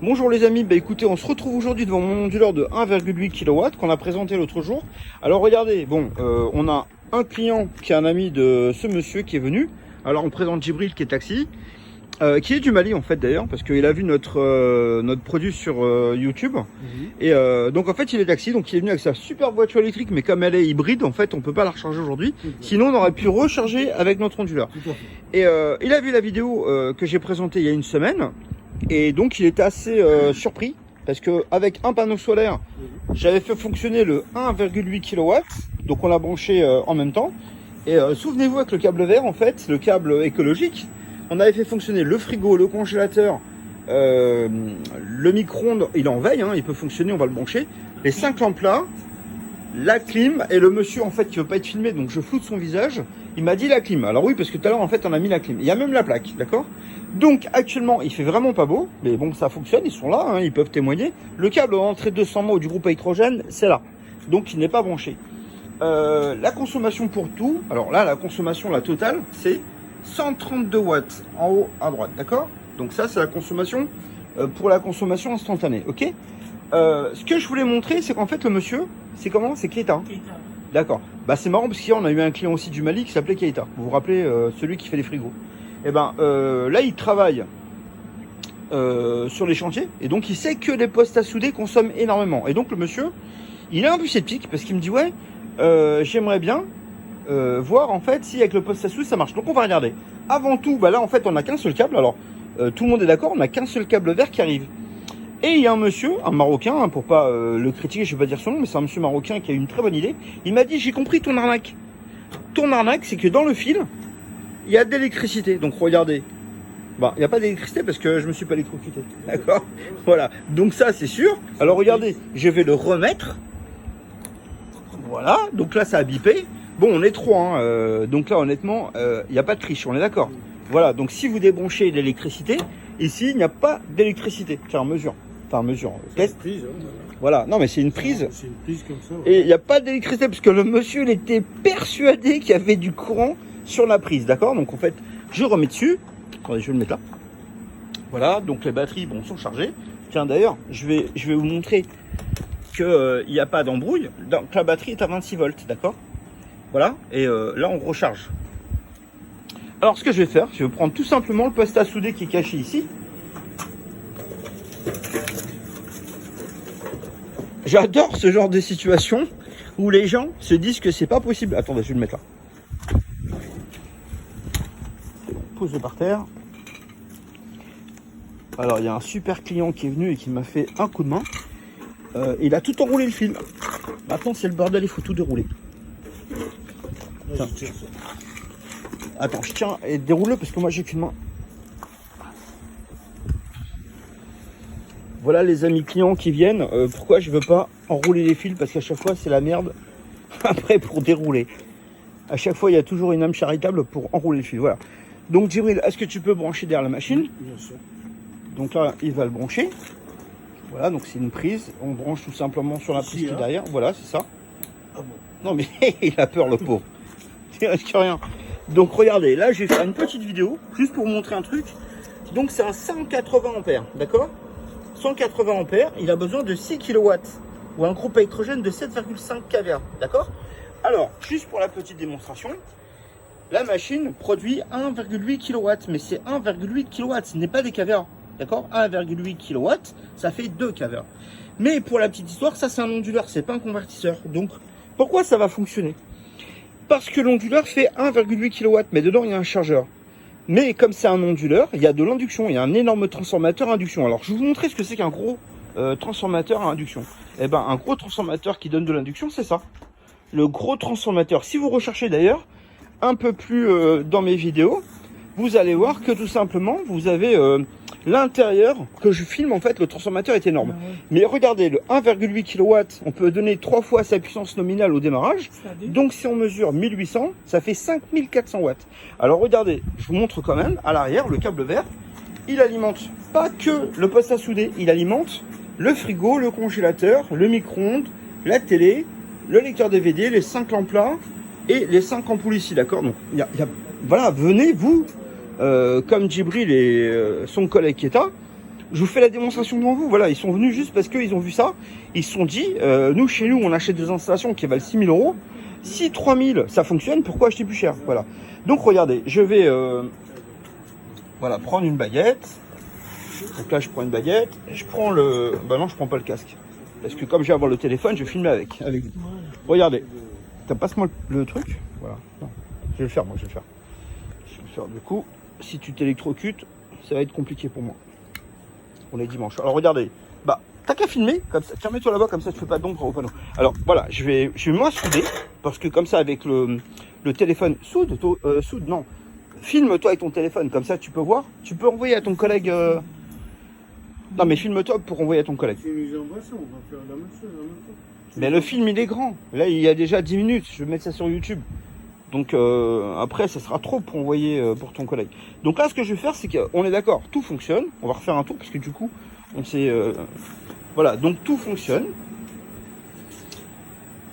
Bonjour les amis, bah écoutez, on se retrouve aujourd'hui devant mon onduleur de 1,8 kW qu'on a présenté l'autre jour. Alors regardez, bon, on a un client qui est un ami de ce monsieur qui est venu. Alors on présente Djibril qui est taxi, qui est du Mali en fait d'ailleurs, parce qu'il a vu notre produit sur YouTube. Et donc en fait il est taxi, donc il est venu avec sa super voiture électrique, mais comme elle est hybride, en fait on peut pas la recharger aujourd'hui. Sinon on aurait pu recharger avec notre onduleur. Et il a vu la vidéo que j'ai présentée il y a une semaine. Et donc il était assez surpris parce que avec un panneau solaire, j'avais fait fonctionner le 1,8 kW, donc on l'a branché en même temps. Et souvenez-vous, avec le câble vert, en fait, le câble écologique, on avait fait fonctionner le frigo, le congélateur, le micro-ondes, il est en veille, hein, il peut fonctionner, on va le brancher. Les 5 lampes là, la clim, et le monsieur en fait qui veut pas être filmé, donc je floute son visage, il m'a dit la clim. Alors oui, parce que tout à l'heure en fait on a mis la clim, il y a même la plaque, d'accord. Donc actuellement il fait vraiment pas beau, mais bon ça fonctionne, ils sont là, hein, ils peuvent témoigner. Le câble d'entrée 200 mètres du groupe électrogène, c'est là, donc il n'est pas branché. La consommation pour tout, alors là la consommation la totale c'est 132 watts en haut à droite, d'accord. Donc ça c'est la consommation pour la consommation instantanée, ok. Ce que je voulais montrer, c'est qu'en fait le monsieur, c'est comment? C'est Keita. D'accord. Bah c'est marrant parce qu'hier on a eu un client aussi du Mali qui s'appelait Keita. Vous vous rappelez, celui qui fait les frigos. Et ben là il travaille sur les chantiers et donc il sait que les postes à souder consomment énormément. Et donc le monsieur, il est un peu sceptique parce qu'il me dit ouais, j'aimerais bien voir en fait si avec le poste à souder ça marche. Donc on va regarder. Avant tout, bah là en fait on n'a qu'un seul câble. Alors tout le monde est d'accord, on n'a qu'un seul câble vert qui arrive. Et il y a un monsieur, un Marocain, hein, pour pas le critiquer, je vais pas dire son nom, mais c'est un monsieur marocain qui a eu une très bonne idée. Il m'a dit, j'ai compris ton arnaque. Ton arnaque, c'est que dans le fil, il y a de l'électricité. Donc regardez, bah, il n'y a pas d'électricité parce que je me suis pas électrocuté. D'accord. Voilà. Donc ça, c'est sûr. Alors regardez, je vais le remettre. Voilà. Donc là, ça a bipé. Bon, on est trois. Hein, donc là, honnêtement, il n'y a pas de triche. On est d'accord. Voilà. Donc si vous débranchez l'électricité, ici, il n'y a pas d'électricité. Tiens, mesure. Enfin, mesure. Test. Prise, hein, voilà. Non, mais c'est une prise. c'est une prise comme ça. Ouais. Et il n'y a pas d'électricité parce que le monsieur il était persuadé qu'il y avait du courant sur la prise. D'accord. Donc en fait, je remets dessus. Attendez, je vais le mettre là. Voilà. Donc les batteries, bon, sont chargées. Tiens, d'ailleurs, je vais vous montrer que il n'y a pas d'embrouille. Donc la batterie est à 26 volts. D'accord. Voilà. Et là, on recharge. Alors, ce que je vais faire, je vais prendre tout simplement le poste à souder qui est caché ici. J'adore ce genre de situation où les gens se disent que c'est pas possible. Attendez, je vais le mettre là. Pose-le par terre. Alors, il y a un super client qui est venu et qui m'a fait un coup de main. Il a tout enroulé le fil. Maintenant, c'est le bordel, il faut tout dérouler. Tiens. Attends, je tiens et déroule-le parce que moi j'ai qu'une main. Voilà les amis clients qui viennent. Pourquoi je veux pas enrouler les fils? Parce qu'à chaque fois c'est la merde après pour dérouler. À chaque fois il y a toujours une âme charitable pour enrouler le fil. Voilà. Donc Djibril, est-ce que tu peux brancher derrière la machine? Bien sûr. Donc là il va le brancher. Voilà, donc c'est une prise. On branche tout simplement sur la prise qui est derrière. Voilà, c'est ça. Ah bon. Non mais il a peur le pauvre. Il risque rien. Donc regardez, là je vais faire une petite vidéo juste pour vous montrer un truc. Donc c'est un 180 ampères, d'accord. 180 ampères, il a besoin de 6 kW ou un groupe électrogène de 7,5 kVA, d'accord. Alors, juste pour la petite démonstration, la machine produit 1,8 kW, mais c'est 1,8 kW, ce n'est pas des kVA, d'accord. 1,8 kW, ça fait 2 kVA. Mais pour la petite histoire, ça c'est un onduleur, c'est pas un convertisseur. Donc, pourquoi ça va fonctionner? Parce que l'onduleur fait 1,8 kW, mais dedans il y a un chargeur. Mais comme c'est un onduleur, il y a de l'induction, il y a un énorme transformateur à induction. Alors je vais vous montrer ce que c'est qu'un gros transformateur à induction. Eh ben un gros transformateur qui donne de l'induction, c'est ça. Le gros transformateur. Si vous recherchez d'ailleurs un peu plus dans mes vidéos, vous allez voir que tout simplement vous avez l'intérieur que je filme. En fait le transformateur est énorme. Ah ouais. Mais regardez, le 1,8 kW, on peut donner 3 fois sa puissance nominale au démarrage. Donc si on mesure 1800, ça fait 5400 watts. Alors regardez, je vous montre quand même à l'arrière le câble vert. Il alimente pas que le poste à souder, il alimente le frigo, le congélateur, le micro-ondes, la télé, le lecteur DVD, les 5 lampes là et les 5 ampoules ici, d'accord. Donc voilà, venez vous comme Djibril et son collègue Keita, Je vous fais la démonstration devant vous. Voilà, ils sont venus juste parce qu'ils ont vu ça. Ils se sont dit, nous, chez nous, on achète des installations qui valent 6 000 euros. Si 3 000, ça fonctionne, pourquoi acheter plus cher? Voilà. Donc, regardez, je vais voilà, prendre une baguette. Donc là, je prends une baguette. Je prends le... Bah non, je prends pas le casque. Parce que comme je vais avoir le téléphone, je vais filmer avec vous. Regardez. Passe-moi le truc. Voilà. Non. Je vais le faire, moi, je vais le faire. Je vais le faire. Du coup, si tu t'électrocutes, ça va être compliqué pour moi. On est dimanche. Alors, regardez. Bah, t'as qu'à filmer. Comme ça. Tiens, mets-toi là-bas, comme ça, tu fais pas d'ombre au panneau. Alors, voilà. Je vais moi souder. Parce que comme ça, avec le téléphone... Soude, non. Filme-toi avec ton téléphone. Comme ça, tu peux voir. Tu peux envoyer à ton collègue... Non, mais filme-toi pour envoyer à ton collègue. Mais le film, il est grand. Là, il y a déjà 10 minutes. Je vais mettre ça sur YouTube. Donc, après, ça sera trop pour envoyer pour ton collègue. Donc là, ce que je vais faire, c'est qu'on est d'accord. Tout fonctionne. On va refaire un tour parce que du coup, on sait... voilà, donc tout fonctionne.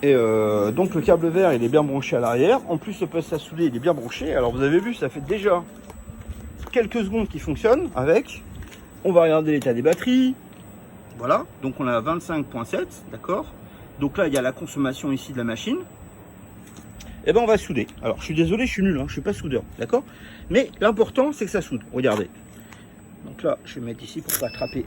Et donc, le câble vert, il est bien branché à l'arrière. En plus, le poste à souder, il est bien branché. Alors, vous avez vu, ça fait déjà quelques secondes qu'il fonctionne avec... On va regarder l'état des batteries. Voilà, donc on a 25.7, d'accord. Donc là, il y a la consommation ici de la machine. Et ben on va souder. Alors, je suis désolé, je suis nul, hein, je suis pas soudeur, d'accord. Mais l'important, c'est que ça soude. Regardez. Donc là, je vais mettre ici pour pas attraper.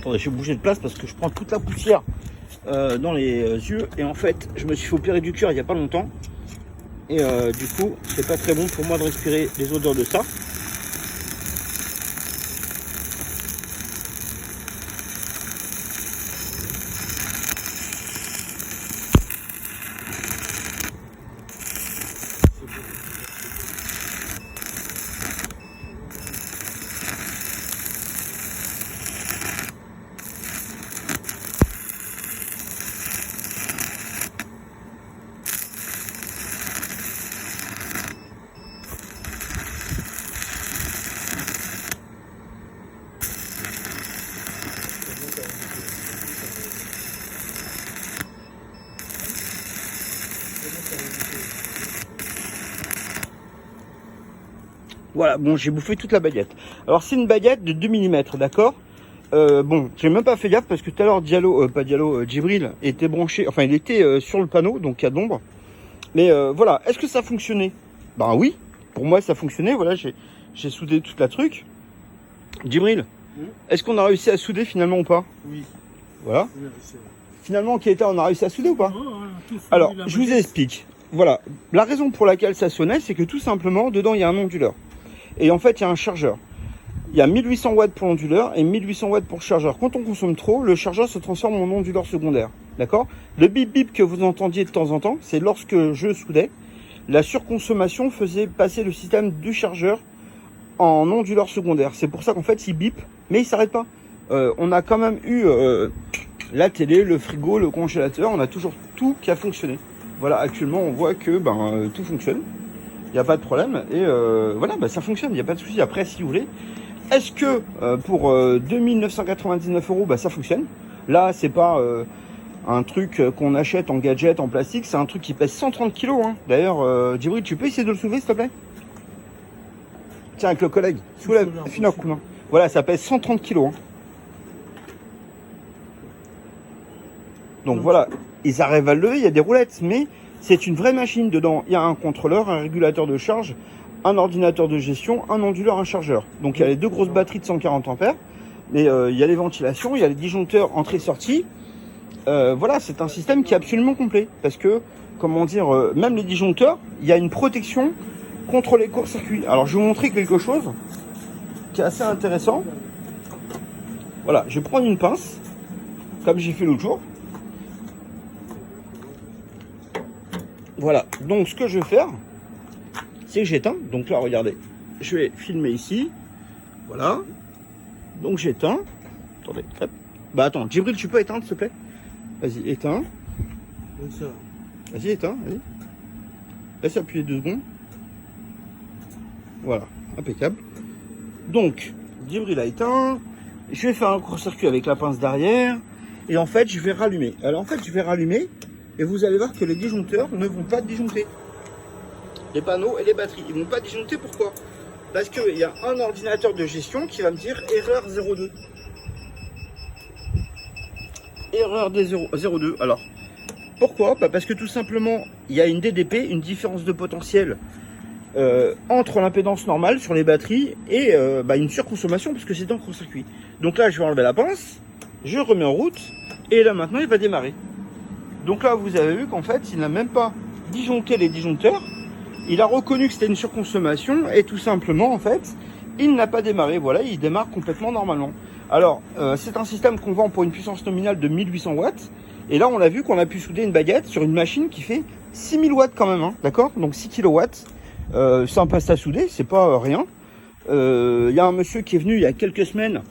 Attendez, je vais bouger de place parce que je prends toute la poussière dans les yeux. Et en fait, je me suis fait opérer du cœur il n'y a pas longtemps. Et du coup, c'est pas très bon pour moi de respirer les odeurs de ça. Voilà, bon, j'ai bouffé toute la baguette. Alors, c'est une baguette de 2 mm, d'accord. Bon, j'ai même pas fait gaffe parce que tout à l'heure, Djibril était branché, enfin, il était sur le panneau, donc il y a d'ombre. Mais voilà, est-ce que ça fonctionnait? Ben oui, pour moi, ça fonctionnait. Voilà, j'ai soudé toute la truc. Djibril, est-ce qu'on a réussi à souder finalement ou pas? Oui. Voilà. Finalement, Keita, on a réussi à souder ou pas? Alors, je vous explique. Voilà, la raison pour laquelle ça sonnait, c'est que tout simplement, dedans, il y a un onduleur. Et en fait, il y a un chargeur. Il y a 1800 watts pour l'onduleur et 1800 watts pour le chargeur. Quand on consomme trop, le chargeur se transforme en onduleur secondaire. D'accord? Le bip bip que vous entendiez de temps en temps, c'est lorsque je soudais, la surconsommation faisait passer le système du chargeur en onduleur secondaire. C'est pour ça qu'en fait, il bip, mais il s'arrête pas. On a quand même eu la télé, le frigo, le congélateur, on a toujours tout qui a fonctionné. Voilà, actuellement, on voit que tout fonctionne. Il n'y a pas de problème. Et voilà, ça fonctionne, il n'y a pas de souci. Après, si vous voulez, est-ce que pour 2 999 €, ça fonctionne? Là, c'est pas un truc qu'on achète en gadget, en plastique. C'est un truc qui pèse 130 kg. Hein. D'ailleurs, Djibril, tu peux essayer de le soulever, s'il te plaît? Tiens, avec le collègue. Soulève, file un coup de main. Voilà, ça pèse 130 kg. Hein. Donc voilà, ils arrivent à le lever, il y a des roulettes, mais c'est une vraie machine dedans. Il y a un contrôleur, un régulateur de charge, un ordinateur de gestion, un onduleur, un chargeur. Donc il y a les deux grosses batteries de 140 ampères, mais il y a les ventilations, il y a les disjoncteurs entrée-sortie. Voilà, c'est un système qui est absolument complet. Parce que, comment dire, même les disjoncteurs, il y a une protection contre les courts-circuits. Alors je vais vous montrer quelque chose qui est assez intéressant. Voilà, je vais prendre une pince, comme j'ai fait l'autre jour. Voilà, donc ce que je vais faire, c'est que j'éteins. Donc là, regardez, je vais filmer ici. Voilà. Donc j'éteins. Attendez, hop. Bah attends, Djibril, tu peux éteindre, s'il te plaît? Vas-y, éteins. Vas-y, éteins, vas-y. Laisse appuyer 2 secondes. Voilà, impeccable. Donc, Djibril a éteint. Je vais faire un court-circuit avec la pince d'arrière. Et en fait, je vais rallumer. Alors en fait, je vais rallumer. Et vous allez voir que les disjoncteurs ne vont pas disjoncter. Les panneaux et les batteries. Ils ne vont pas disjoncter, pourquoi? Parce qu'il y a un ordinateur de gestion qui va me dire erreur 02. Erreur des 02. Alors, pourquoi? Bah parce que tout simplement, il y a une DDP, une différence de potentiel entre l'impédance normale sur les batteries et une surconsommation parce que c'est en court-circuit. Donc là, je vais enlever la pince, je remets en route et là maintenant, il va démarrer. Donc là, vous avez vu qu'en fait, il n'a même pas disjoncté les disjoncteurs. Il a reconnu que c'était une surconsommation et tout simplement, en fait, il n'a pas démarré. Voilà, il démarre complètement normalement. Alors, c'est un système qu'on vend pour une puissance nominale de 1800 watts. Et là, on a vu qu'on a pu souder une baguette sur une machine qui fait 6000 watts quand même, hein, d'accord? Donc 6 kilowatts. C'est un paste à souder, c'est pas rien. Il y a un monsieur qui est venu il y a quelques semaines.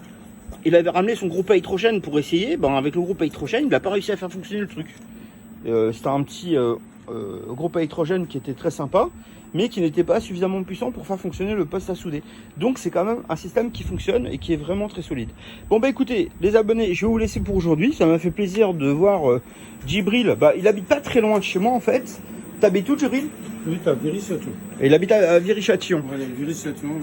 Il avait ramené son groupe à hydrogène pour essayer. Ben, avec le groupe à hydrogène, il n'a pas réussi à faire fonctionner le truc. C'était un petit groupe à hydrogène qui était très sympa, mais qui n'était pas suffisamment puissant pour faire fonctionner le poste à souder. Donc c'est quand même un système qui fonctionne et qui est vraiment très solide. Bon bah écoutez, les abonnés, je vais vous laisser pour aujourd'hui. Ça m'a fait plaisir de voir Djibril. Bah il habite pas très loin de chez moi en fait. T'habites où, Djibril? Oui, t'as Viry-Châtillon. Et il habite à Viry-Châtillon. Voilà, Viry-Châtillon.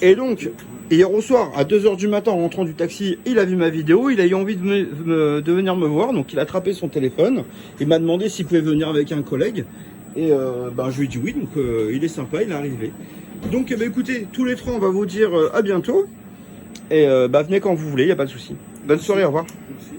Et donc, hier au soir, à 2 h du matin, en rentrant du taxi, il a vu ma vidéo, il a eu envie de venir me voir, donc il a attrapé son téléphone, il m'a demandé s'il pouvait venir avec un collègue, et je lui ai dit oui, donc il est sympa, il est arrivé. Donc écoutez, tous les trois, on va vous dire à bientôt, et venez quand vous voulez, il n'y a pas de souci. Bonne soirée, au revoir. Merci.